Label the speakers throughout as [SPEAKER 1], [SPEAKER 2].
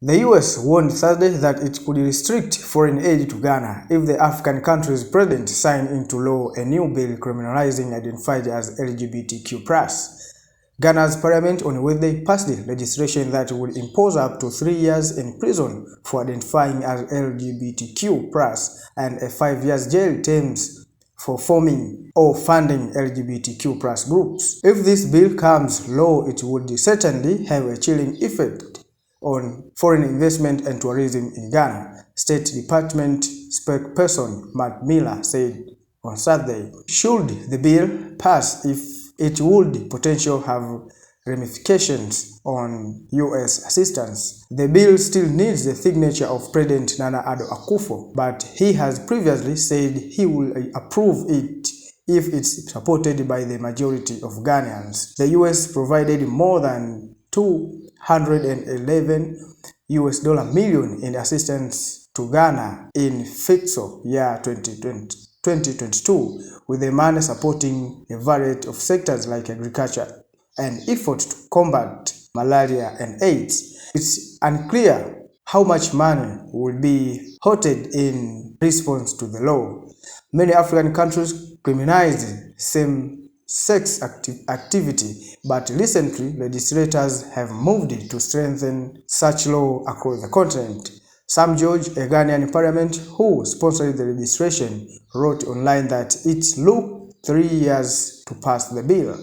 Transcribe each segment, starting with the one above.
[SPEAKER 1] The US warned Thursday that it could restrict foreign aid to Ghana if the African country's president signed into law a new bill criminalizing identified as LGBTQ+. Ghana's parliament on Wednesday passed legislation that would impose up to 3 years in prison for identifying as LGBTQ+, and a 5-year jail terms for forming or funding LGBTQ+ groups. If this bill comes law, it would certainly have a chilling effect on foreign investment and tourism in Ghana, State Department spokesperson Matt Miller said on Saturday. Should the bill pass, it would potentially have ramifications on U.S. assistance. The bill still needs the signature of President Nana Addo Akufo, but he has previously said he will approve it if it's supported by the majority of Ghanaians. The U.S. provided more than $211 million in assistance to Ghana in fiscal year 2022, with the money supporting a variety of sectors like agriculture and efforts to combat malaria and AIDS. It's unclear how much money will be halted in response to the law. Many African countries criminalized same-sex activity, but recently legislators have moved to strengthen such law across the continent. Sam George, a Ghanaian parliament who sponsored the legislation, wrote online that it took 3 years to pass the bill.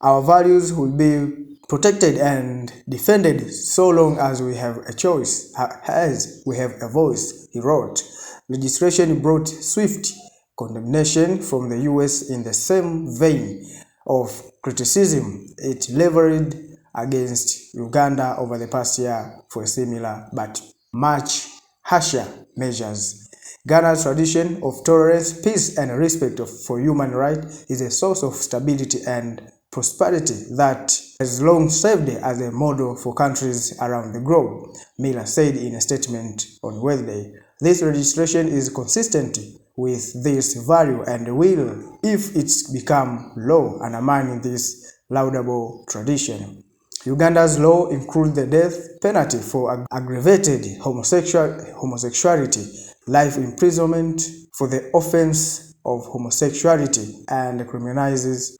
[SPEAKER 1] Our values will be protected and defended so long as we have a choice, as we have a voice, he wrote. Legislation brought swift condemnation from the US in the same vein of criticism it leveled against Uganda over the past year for similar but much harsher measures. Ghana's tradition of tolerance, peace, and respect for human rights is a source of stability and prosperity that has long served as a model for countries around the globe, Miller said in a statement on Wednesday. This legislation is consistent with this value and will, if it's become law, undermine this laudable tradition. Uganda's law includes the death penalty for aggravated homosexuality, life imprisonment for the offense of homosexuality, and criminalizes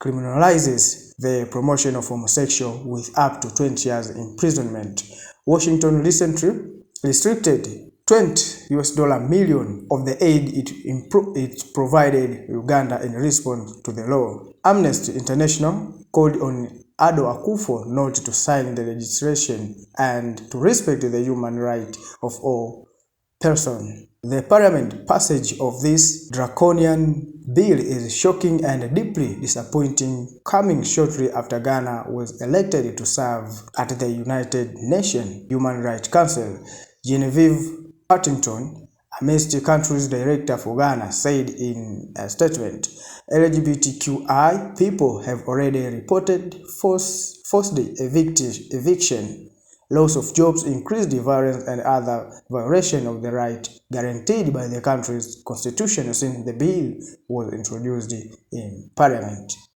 [SPEAKER 1] the promotion of homosexuality with up to 20 years imprisonment. Washington recently restricted $20 million of the aid it provided Uganda in response to the law. Amnesty International called on Addo Akufo not to sign the legislation and to respect the human right of all persons. The parliament passage of this draconian bill is shocking and deeply disappointing, coming shortly after Ghana was elected to serve at the United Nations Human Rights Council. Genevieve Partington, Amnesty Country's director for Ghana, said in a statement, LGBTQI people have already reported forced eviction, loss of jobs, increased violence, and other violations of the right guaranteed by the country's constitution since the bill was introduced in Parliament.